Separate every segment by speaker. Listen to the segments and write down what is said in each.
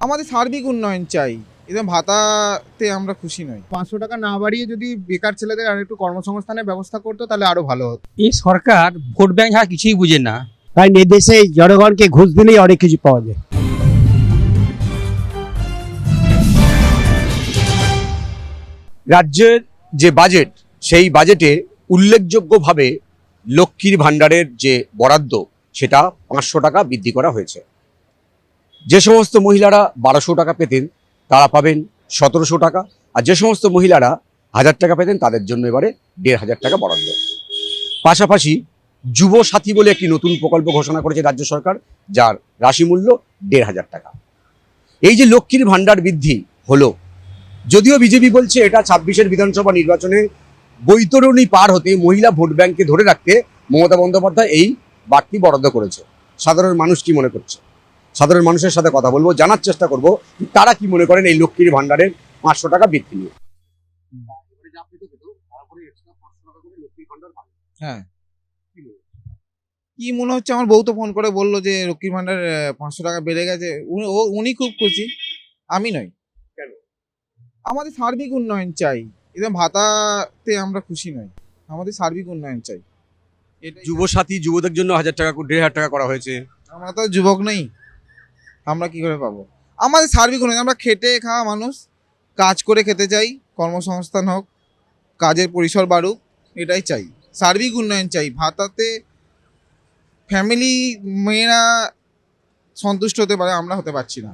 Speaker 1: আমাদের সার্বিক উন্নয়ন চাই, এদের ভাতাতে আমরা খুশি নই।
Speaker 2: 500 টাকা না বাড়িয়ে যদি বেকার ছেলেদের আর একটু কর্মসংস্থানের ব্যবস্থা করতো তাহলে আরো ভালো হতো।
Speaker 3: এই সরকার ভোট ব্যাংক ছাড়া কিছুই বুঝে না।
Speaker 4: তাই দেশে জনগণকে ঘুষ দিলেই অনেক কিছু পাওয়া যায়।
Speaker 5: রাজ্যের যে বাজেট, সেই বাজেটে উল্লেখযোগ্যভাবে লক্ষ্মীর ভাণ্ডারের যে বরাদ্দ সেটা 500 টাকা বৃদ্ধি করা হয়েছে। যে সমস্ত মহিলারা 1200 টাকা পেতেন তারা পাবেন 1700 টাকা, আর যে সমস্ত মহিলারা 1000 টাকা পেতেন তাদের জন্য এবারে 1500 টাকা বরাদ্দ। পাশাপাশি যুব সাথী বলে একটি নতুন প্রকল্প ঘোষণা করেছে রাজ্য সরকার, যার রাশি মূল্য 1500 টাকা। এই যে লক্ষ্মীর ভাণ্ডার বৃদ্ধি হলো, যদিও বিজেপি বলছে এটা 26-এর বিধানসভা নির্বাচনে বৈতরণী পার হতে মহিলা ভোট ব্যাংককে ধরে রাখতে মমতা বন্দ্যোপাধ্যায় এই বাড়তি বরাদ্দ করেছে। সাধারণ মানুষ কি মনে করছে, সাধারণ মানুষের সাথে কথা বলবো, জানার চেষ্টা করব তারা কি মনে করেন এই লক্ষ্মীর ভাণ্ডারের 500 টাকা বৃদ্ধি নিয়ে।
Speaker 1: হ্যাঁ, কি মনে হচ্ছে, আমার বউ তো ফোন করে বললো যে লক্ষ্মীর ভান্ডার 500 টাকা বেড়ে গেছে। উনি খুব খুশি, আমি নই।
Speaker 5: কেন?
Speaker 1: আমাদের সার্বিক উন্নয়ন চাই, এদের ভাতাতে আমরা খুশি নই। আমাদের সার্বিক উন্নয়ন চাই।
Speaker 5: যুব সাথী যুবদের জন্য 1000 টাকা 1500 টাকা করা হয়েছে।
Speaker 1: আমরা তো যুবক নেই, আমরা কি করে পাবো? আমাদের সার্বিক উন্নয়ন, আমরা খেটে খাওয়া মানুষ, কাজ করে খেতে চাই, কর্মসংস্থান হোক, কাজের পরিসর বাড়ুক, এটাই চাই। সার্বিক উন্নয়ন চাই। ভাতাতে ফ্যামিলি মেয়েরা সন্তুষ্ট হতে পারে, আমরা হতে পারছি না।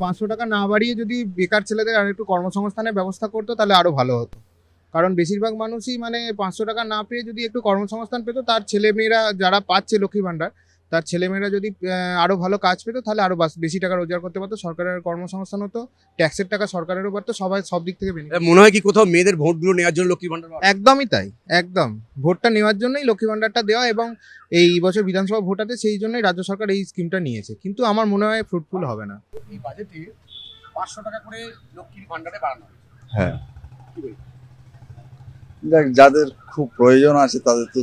Speaker 2: 500 টাকা না বাড়িয়ে যদি বেকার ছেলেদের আর একটু কর্মসংস্থানের ব্যবস্থা করতো তাহলে আরো ভালো হতো। কারণ বেশিরভাগ মানুষই 500 টাকা না পেয়ে যদি একটু কর্মসংস্থান পেতো, তার ছেলেমেয়েরা যারা পাচ্ছে লক্ষ্মী ভাণ্ডার, তার ছেলেমেয়েরা যদি আরো ভালো কাজ পেতো তাহলে আরো বেশি টাকা রোজগার করতে পারতো, সরকারের কর্মসংস্থান হতো, ট্যাক্সের টাকা সরকারেরও বাড়তো, সবাই সব দিক থেকে বেনিফিট।
Speaker 5: মনে হয় কি কোথাও মেয়েদের ভোটগুলো নেওয়ার জন্য লক্ষ্মীর ভাণ্ডার?
Speaker 2: একদমই তাই, একদম ভোটটা নেওয়ার জন্যই লক্ষ্মী ভাণ্ডারটা দেওয়া, এবং এই বছর বিধানসভা ভোট আছে সেই জন্যই রাজ্য সরকার এই স্কিমটা নিয়েছে, কিন্তু আমার মনে হয় ফ্রুটফুল হবে না।
Speaker 5: এই বাজেটে 500 টাকা করে লক্ষ্মীর ভাণ্ডারে বাড়ানো হয়েছে।
Speaker 6: হ্যাঁ, দেখ যাদের খুব প্রয়োজন আছে তাদের তো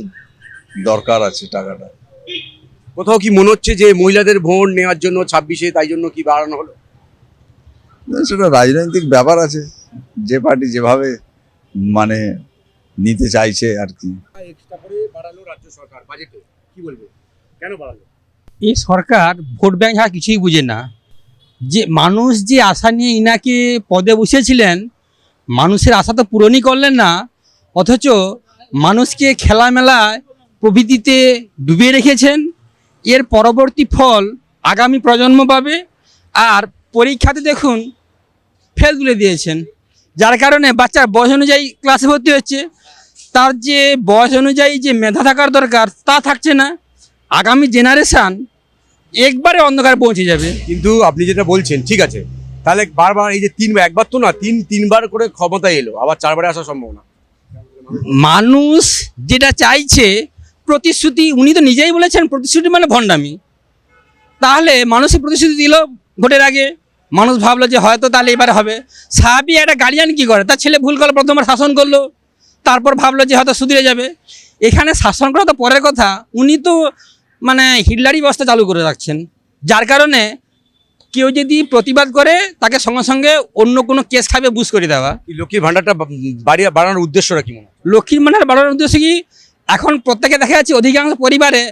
Speaker 6: দরকার আছে টাকাটা।
Speaker 5: কোথাও কি মনে হচ্ছে যে মহিলাদের ভোট নেওয়ার জন্য 26-এ তাই জন্য কি বাড়ানো হলো?
Speaker 6: সেটা রাজনৈতিক ব্যাপার আছে, যে পার্টি যেভাবে নিতে চাইছে আর কি।
Speaker 5: এক্সট্রা করে বাড়ালো রাজ্য সরকার বাজেটে, কি বলবে, কেন বাড়ালো?
Speaker 3: এই সরকার ভোট ব্যাংক ছাড়া কিছুই বুঝে না। যে মানুষ যে আশা নিয়ে ইনাকে পদে বসেছিলেন, মানুষের আশা তো পূরণই করলেন না, অথচ মানুষকে খেলামেলায় প্রভৃতিতে ডুবিয়ে রেখেছেন। এর পরবর্তী ফল আগামী প্রজন্ম পাবে। আর পরীক্ষাতে দেখুন ফেল তুলে দিয়েছেন, যার কারণে বাচ্চার বয়স অনুযায়ী ক্লাসে ভর্তি হচ্ছে, তার যে বয়স অনুযায়ী যে মেধা থাকার দরকার তা থাকছে না। আগামী জেনারেশান একবারে অন্ধকারে পৌঁছে যাবে।
Speaker 5: কিন্তু আপনি যেটা বলছেন ঠিক আছে, তাহলে বারবার এই যে একবার তো না তিনবার করে ক্ষমতায় এলো, আবার 4বারে আসা সম্ভব না।
Speaker 3: মানুষ যেটা চাইছে প্রতিশ্রুতি, উনি তো নিজেই বলেছেন প্রতিশ্রুতি মানে ভণ্ডামি। তাহলে মানুষের প্রতিশ্রুতি দিল ভোটের আগে, মানুষ ভাবলো যে হয়তো তাহলে এবারে হবে। স্বাভাবিক একটা গার্জিয়ান কি করে, তার ছেলে ভুল করলো, প্রথমবার শাসন করলো, তারপর ভাবলো যে হয়তো সুধরে যাবে। এখানে শাসন করা তো পরের কথা, উনি তো হিটলারি ব্যবস্থা চালু করে রাখছেন, যার কারণে কেউ যদি প্রতিবাদ করে তাকে সঙ্গে সঙ্গে অন্য কোনো কেস খাবে বুঝ করে দেওয়া।
Speaker 5: লক্ষ্মীর ভাণ্ডারটা বাড়ানোর উদ্দেশ্যটা কি মনে হয়?
Speaker 3: লক্ষ্মীর ভাণ্ডার বাড়ানোর উদ্দেশ্য কি, এখন প্রত্যেকে দেখা যাচ্ছে অধিকাংশ পরিবারে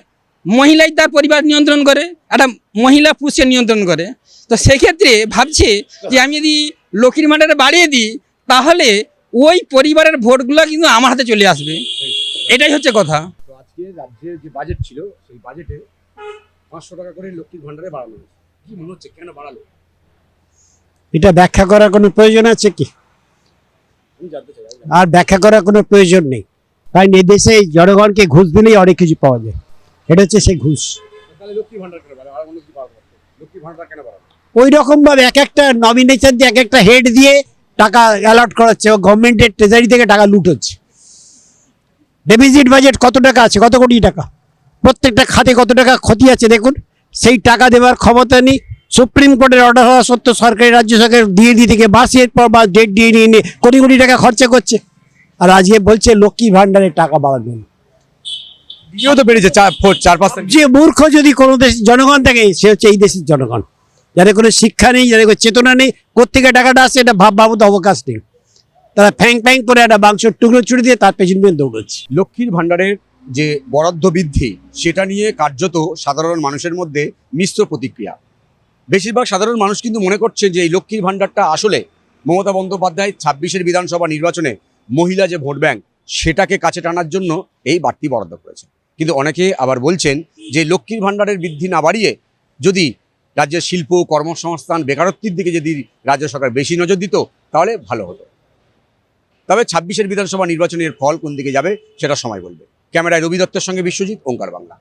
Speaker 3: মহিলাই তার পরিবার নিয়ন্ত্রণ করে, একটা মহিলা পুরুষকে নিয়ন্ত্রণ করে। তো সেক্ষেত্রে ভাবছে যে আমি যদি লক্ষ্মীর ভাণ্ডারে বাড়িয়ে দিই তাহলে ওই পরিবারের ভোটগুলো কিন্তু আমার হাতে চলে আসবে, এটাই হচ্ছে কথা।
Speaker 5: তো আজকে রাজ্যের যে বাজেট ছিল সেই বাজেটে 500 টাকা করে লক্ষ্মীর ভাণ্ডারে বাড়ানো হয়েছে, কি মনে হচ্ছে কেন বাড়ালো?
Speaker 4: এটা ব্যাখ্যা করার কোনো প্রয়োজন আছে কি?
Speaker 5: আমি জানতে চাই।
Speaker 4: আর ব্যাখ্যা করার কোনো প্রয়োজন নেই। কারণ এই দেশে জনগণকে ঘুষ দিলেই অনেক কিছু পাওয়া যায়। এটা হচ্ছে সেই ঘুষ।
Speaker 5: তাহলে লক্ষ্মীর ভাণ্ডার কেন বাড়ালো? আর অন্য কি বাড়ালো? লক্ষ্মীর ভাণ্ডার কেন বাড়ালো?
Speaker 4: ওই রকম ভাবে এক একটা নমিনেশন দিয়ে এক একটা হেড দিয়ে টাকা অ্যালট করাচ্ছে, ও গভর্নমেন্টের ট্রেজারি থেকে টাকা লুট হচ্ছে। ডেফিসিট বাজেট কত টাকা আছে, কত কোটি টাকা, প্রত্যেকটা খাতে কত টাকা ক্ষতি আছে দেখুন। সেই টাকা দেওয়ার ক্ষমতা নেই। সুপ্রিম কোর্টের অর্ডার হওয়া সত্ত্বেও সরকারি রাজ্য সরকার দিয়ে থেকে বাসের পর বাস ডেট দিয়ে নিয়ে কোটি কোটি টাকা খরচা করছে, আর আজকে বলছে লক্ষ্মী ভাণ্ডারের টাকা বাড়াবেন।
Speaker 5: দিয়েও তো বেড়েছে 4-5।
Speaker 4: যে মূর্খ যদি কোনো দেশের জনগণ থাকে সে হচ্ছে এই দেশের জনগণ। যাদের কোনো শিক্ষা নেই, যাদের কোনো চেতনা নেই, কোত্থেকে টাকাটা আসছে এটা ভাবো তো অবকাশ নেই। তারা ফ্যাং ফ্যাং করে একটা মাংসের টুকরো ছুড়ে দিয়ে তার পেছন পেছন দৌড়চ্ছে।
Speaker 5: লক্ষ্মীর ভাণ্ডারের যে বরাদ্দ বৃদ্ধি সেটা নিয়ে কার্যত সাধারণ মানুষের মধ্যে মিশ্র প্রতিক্রিয়া। বেশিরভাগ সাধারণ মানুষ কিন্তু মনে করছে যে এই লক্ষ্মীর ভাণ্ডারটা আসলে মমতা বন্দ্যোপাধ্যায় 26-এর বিধানসভা নির্বাচনে মহিলা যে ভোট ব্যাংক সেটাকে কাছে টানার জন্য এই বাড়তি বরাদ্দ করেছে। কিন্তু অনেকে আবার বলছেন যে লক্ষ্মীর ভাণ্ডারের বৃদ্ধি না বাড়িয়ে যদি রাজ্যের শিল্প, কর্মসংস্থান, বেকারত্বের দিকে যদি রাজ্য সরকার বেশি নজর দিত তাহলে ভালো হতো। তবে 26-এর বিধানসভা নির্বাচনের ফল কোন দিকে যাবে সেটা সময় বলবে। ক্যামেরায় রবি দত্তের সঙ্গে বিশ্বজিৎ, ওঙ্কার বাংলা।